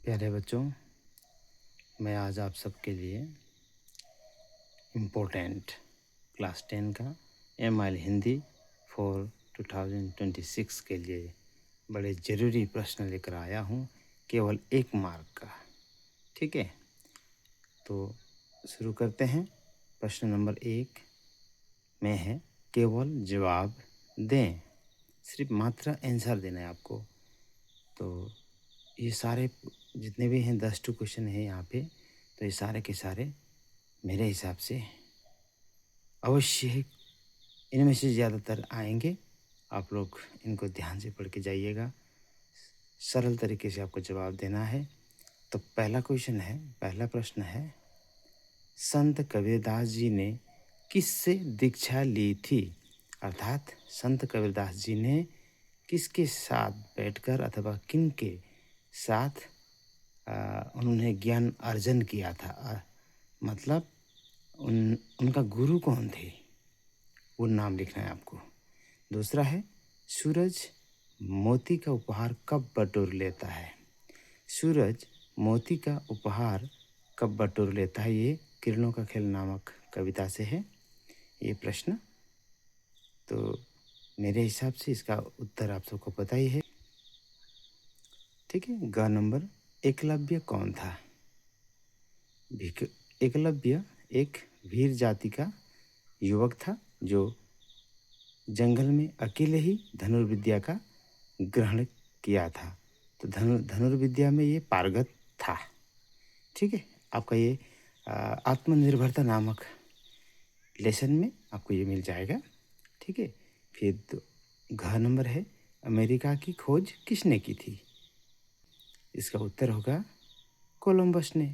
प्यारे बच्चों, मैं आज आप सबके लिए इम्पोर्टेंट क्लास 10 का एम.आइल हिंदी फॉर 2026 के लिए बड़े ज़रूरी प्रश्न लेकर आया हूँ, केवल 1 मार्क का। ठीक है, तो शुरू करते हैं। प्रश्न नंबर 1 में है, केवल जवाब दें, सिर्फ मात्र आंसर देना है आपको। तो ये सारे जितने भी हैं 10 क्वेश्चन हैं यहाँ पे, तो ये सारे के सारे मेरे हिसाब से अवश्य ही इनमें से ज़्यादातर आएंगे। आप लोग इनको ध्यान से पढ़ के जाइएगा, सरल तरीके से आपको जवाब देना है। तो पहला प्रश्न है, संत कबीरदास जी ने किससे दीक्षा ली थी? अर्थात संत कबीरदास जी ने किसके साथ बैठकर अथवा किन के साथ उन्होंने ज्ञान अर्जन किया था? मतलब उनका गुरु कौन थे, वो नाम लिखना है आपको। दूसरा है, सूरज मोती का उपहार कब बटोर लेता है? सूरज मोती का उपहार कब बटोर लेता है? ये किरणों का खेल नामक कविता से है ये प्रश्न। तो मेरे हिसाब से इसका उत्तर आप सबको पता ही है। ठीक है, ग नंबर, एकलव्य कौन था? एकलव्य एक वीर जाति का युवक था जो जंगल में अकेले ही धनुर्विद्या का ग्रहण किया था। तो धनुर्विद्या में ये पारंगत था। ठीक है, आपका ये आत्मनिर्भरता नामक लेसन में आपको ये मिल जाएगा। ठीक है, फिर तो घ नंबर है, अमेरिका की खोज किसने की थी? इसका उत्तर होगा कोलंबस ने।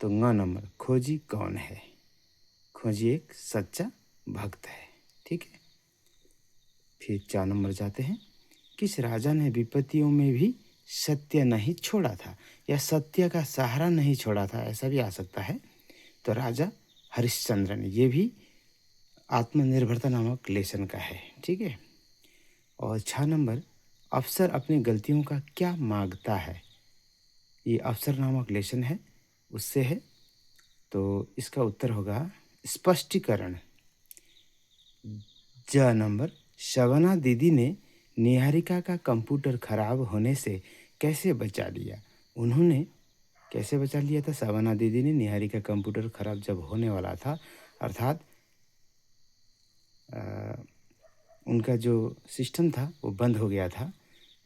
तो ङ नंबर, खोजी कौन है? खोजी एक सच्चा भक्त है। ठीक है, फिर 4 नंबर जाते हैं, किस राजा ने विपत्तियों में भी सत्य नहीं छोड़ा था, या सत्य का सहारा नहीं छोड़ा था, ऐसा भी आ सकता है। तो राजा हरिश्चंद्र ने, ये भी आत्मनिर्भरता नामक लेसन का है। ठीक है, और 6 नंबर, अफसर अपनी गलतियों का क्या मांगता है? ये अफसर नामक लेसन है, उससे है। तो इसका उत्तर होगा स्पष्टीकरण। ज नंबर, शबाना दीदी ने निहारिका का कंप्यूटर खराब होने से कैसे बचा लिया? उन्होंने कैसे बचा लिया था? शबाना दीदी ने निहारिका का कंप्यूटर खराब जब होने वाला था, अर्थात उनका जो सिस्टम था वो बंद हो गया था।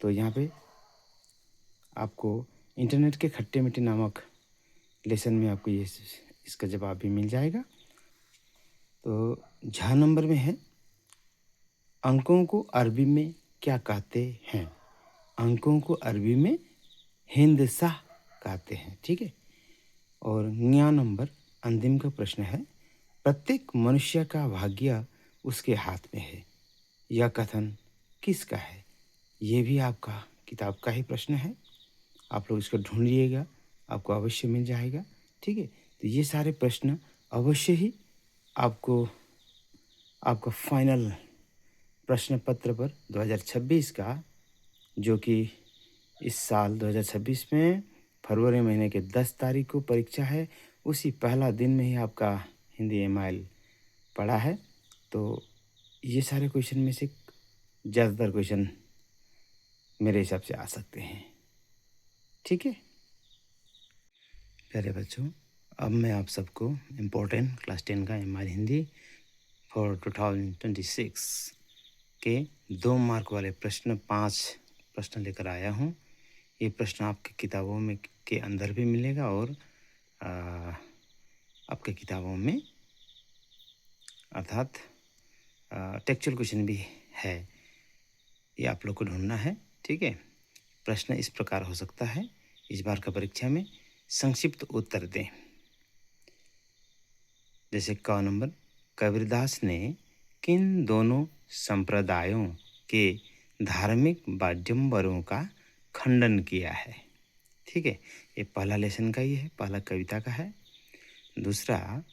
तो यहाँ पे आपको इंटरनेट के खट्टे मीठे नामक लेसन में आपको ये इसका जवाब भी मिल जाएगा। तो झ नंबर में है, अंकों को अरबी में क्या कहते हैं? अंकों को अरबी में हिंदसा कहते हैं। ठीक है, और न्या नंबर, अंतिम का प्रश्न है, प्रत्येक मनुष्य का भाग्य उसके हाथ में है, यह कथन किसका है? ये भी आपका किताब का ही प्रश्न है, आप लोग इसको ढूंढिएगा, आपको अवश्य मिल जाएगा। ठीक है, तो ये सारे प्रश्न अवश्य ही आपको आपका फाइनल प्रश्न पत्र पर 2026 का, जो कि इस साल 2026 में फरवरी महीने के 10 तारीख को परीक्षा है, उसी पहला दिन में ही आपका हिंदी एम.आइल पढ़ा है। तो ये सारे क्वेश्चन में से ज़्यादातर क्वेश्चन मेरे हिसाब से आ सकते हैं। ठीक है प्यारे बच्चों, अब मैं आप सबको इम्पोर्टेंट क्लास 10 का एम.आइल हिंदी फॉर 2026 के 2 मार्क वाले प्रश्न 5 प्रश्न लेकर आया हूँ। ये प्रश्न आपकी किताबों में के अंदर भी मिलेगा और आपके किताबों में अर्थात टेक्चुअल क्वेश्चन भी है, ये आप लोग को ढूंढना है। ठीक है, प्रश्न इस प्रकार हो सकता है, इस बार का परीक्षा में संक्षिप्त उत्तर दें। जैसे क नंबर, कबीरदास ने किन दोनों संप्रदायों के धार्मिक वाद्यंबरों का खंडन किया है? ठीक है, ये पहला लेसन का ही है, पहला कविता का है। दूसरा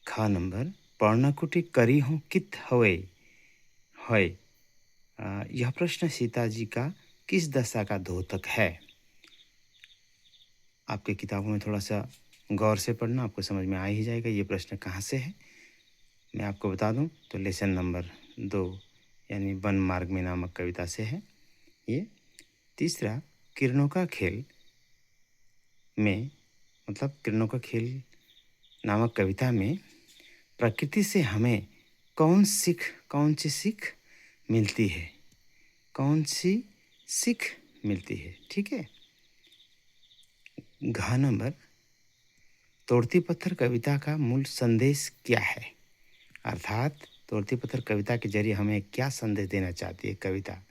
ख नंबर, पर्णकुटी करी हूँ कित हवे है, यह प्रश्न सीता जी का किस दशा का द्योतक है? आपके किताबों में थोड़ा सा गौर से पढ़ना, आपको समझ में आ ही जाएगा ये प्रश्न कहाँ से है। मैं आपको बता दूं तो लेसन नंबर 2 यानी वन मार्ग में नामक कविता से है ये। तीसरा, किरणों का खेल में मतलब किरणों का खेल नामक कविता में प्रकृति से हमें कौन सी सीख मिलती है, कौन सी सीख मिलती है, ठीक है। घ नंबर, तोड़ती पत्थर कविता का मूल संदेश क्या है, अर्थात तोड़ती पत्थर कविता के जरिए हमें क्या संदेश देना चाहती है कविता।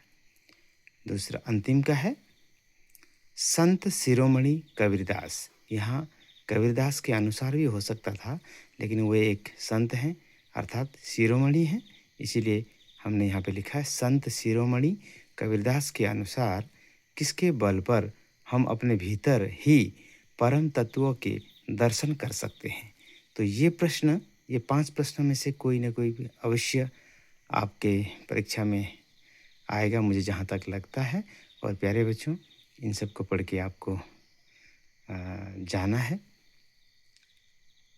दूसरा अंतिम का है, संत शिरोमणि कबीरदास। यहाँ कबीरदास के अनुसार भी हो सकता था, लेकिन वे एक संत हैं अर्थात शिरोमणि हैं, इसीलिए हमने यहाँ पे लिखा है संत शिरोमणि कबीरदास के अनुसार किसके बल पर हम अपने भीतर ही परम तत्वों के दर्शन कर सकते हैं। तो ये 5 प्रश्नों में से कोई ना कोई भी अवश्य आपके परीक्षा में आएगा, मुझे जहाँ तक लगता है। और प्यारे बच्चों, इन सब को पढ़ के आपको जाना है,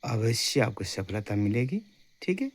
अवश्य आपको सफलता मिलेगी, ठीक है।